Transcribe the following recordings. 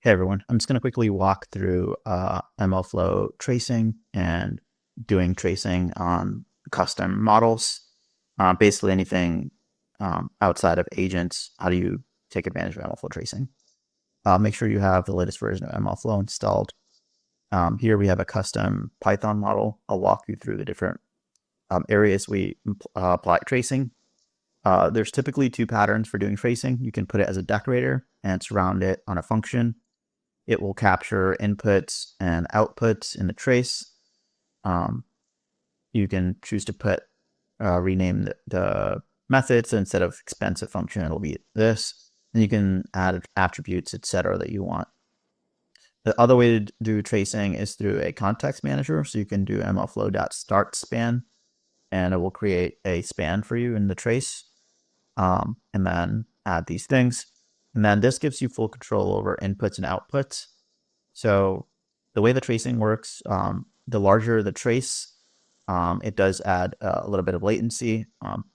Hey everyone, I'm just going to quickly walk through Mlflow tracing and doing tracing on custom models. Basically anything outside of agents. How do you take advantage of Mlflow tracing? Make sure you have the latest version of Mlflow installed. Here we have a custom Python model. I'll walk you through the different areas we apply tracing. There's typically two patterns for doing tracing. You can put it as a decorator and surround it on a function. It will capture inputs and outputs in the trace. You can choose to put rename the methods. So instead of expensive function, it'll be this. And you can add attributes, etc., that you want. The other way to do tracing is through a context manager. So you can do mlflow.start span, and it will create a span for you in the trace, and then add these things. And then this gives you full control over inputs and outputs. So the way the tracing works, the larger the trace, it does add a little bit of latency.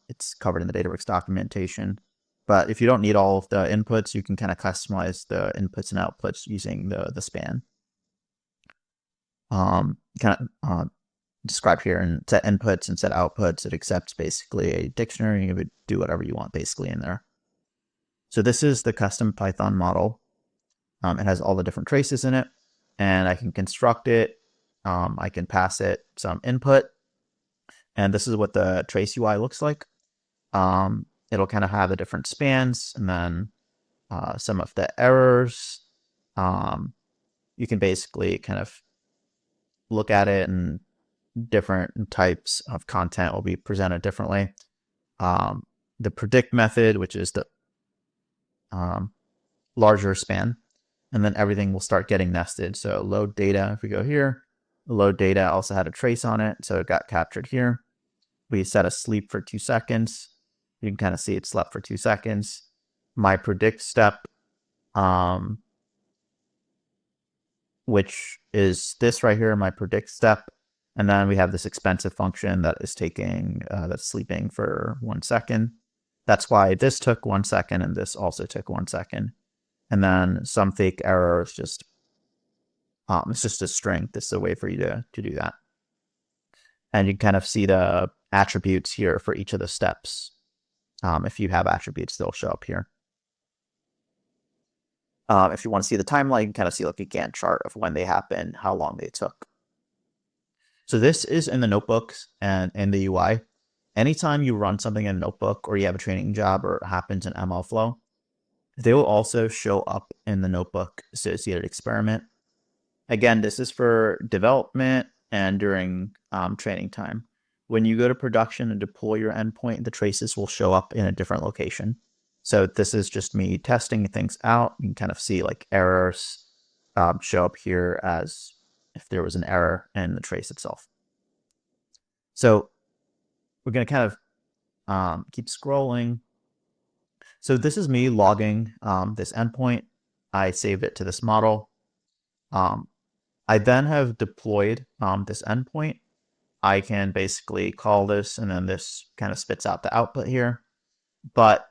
It's covered in the Databricks documentation. But if you don't need all of the inputs, you can kind of customize the inputs and outputs using the span. Described here, and set inputs and set outputs. It accepts basically a dictionary. You would do whatever you want basically in there. So this is the custom Python model. It has all the different traces in it, and I can construct it. I can pass it some input, and this is what the trace UI looks like. It'll kind of have the different spans, and then some of the errors. You can basically kind of look at it, and different types of content will be presented differently. The predict method, which is the larger span, and then everything will start getting nested. So load data, if we go here, load data also had a trace on it, so it got captured here. We set a sleep for 2 seconds. You can kind of see it slept for 2 seconds. My predict step, which is this right here, my predict step. And then we have this expensive function that is taking, that's sleeping for 1 second. That's why this took 1 second and this also took 1 second. And then some fake error is just, it's just a string. This is a way for you to do that. And you can kind of see the attributes here for each of the steps. If you have attributes, they'll show up here. If you want to see the timeline, you can kind of see like a Gantt chart of when they happen, how long they took. So this is in the notebooks and in the UI. Anytime you run something in a notebook, or you have a training job, or it happens in Mlflow, they will also show up in the notebook associated experiment. Again, this is for development and during training time. When you go to production and deploy your endpoint, the traces will show up in a different location. So this is just me testing things out. You can kind of see like errors show up here as if there was an error in the trace itself. So we're going to kind of keep scrolling. So this is me logging this endpoint. I saved it to this model. I then have deployed this endpoint. I can basically call this, and then this kind of spits out the output here. But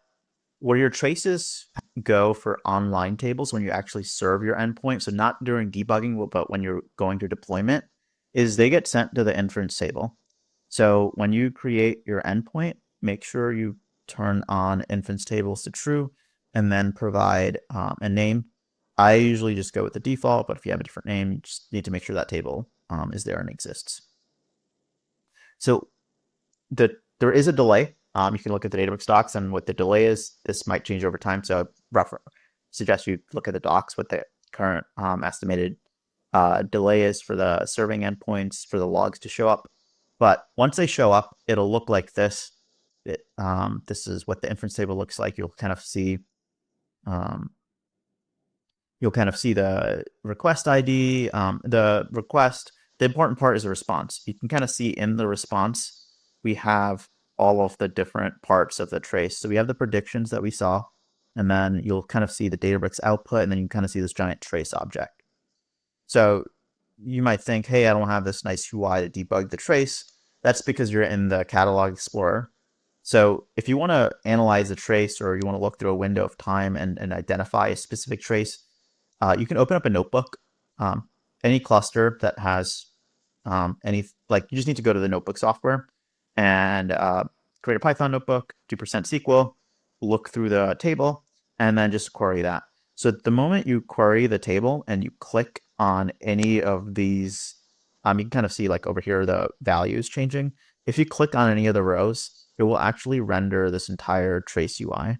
where your traces go for online tables, when you actually serve your endpoint, so not during debugging, but when you're going to deployment, is they get sent to the inference table. So when you create your endpoint, make sure you turn on inference tables to true, and then provide a name. I usually just go with the default, but if you have a different name, you just need to make sure that table is there and exists. So there is a delay. You can look at the Databricks docs, and what the delay is, this might change over time. So I suggest you look at the docs what the current estimated delay is for the serving endpoints for the logs to show up. But once they show up, it'll look like this. This is what the inference table looks like. You'll kind of see the request ID, the request. The important part is the response. You can kind of see in the response, we have all of the different parts of the trace. So we have the predictions that we saw, and then you'll kind of see the Databricks output, and then you kind of see this giant trace object. So you might think, hey, I don't have this nice UI to debug the trace. That's because you're in the Catalog Explorer. So if you want to analyze a trace, or you want to look through a window of time and identify a specific trace, You can open up a notebook, any cluster that has any, like, you just need to go to the notebook software and create a Python notebook, do %SQL, look through the table, and then just query that. So the moment you query the table and you click on any of these, you can kind of see like over here the values changing. If you click on any of the rows, it will actually render this entire trace UI.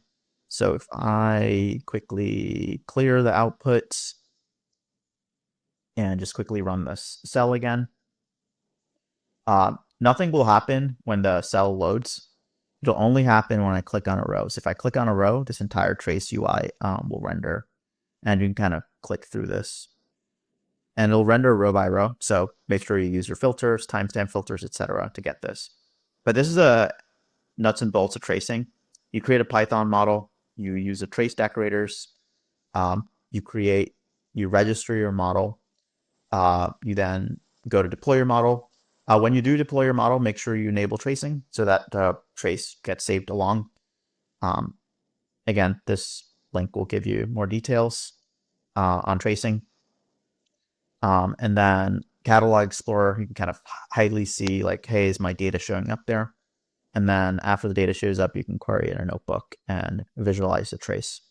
So if I quickly clear the outputs and just quickly run this cell again, nothing will happen when the cell loads. It'll only happen when I click on a row. So if I click on a row, this entire trace UI will render, and you can kind of click through this, and it'll render row by row. So make sure you use your filters, timestamp filters, etc. to get this. But this is a nuts and bolts of tracing. You create a Python model, you use the trace decorators, you register your model, you then go to deploy your model. When you do deploy your model, make sure you enable tracing so that the trace gets saved along. Again, this link will give you more details on tracing. And then Catalog Explorer, you can kind of highly see like, hey, is my data showing up there? And then after the data shows up, you can query in a notebook and visualize the trace.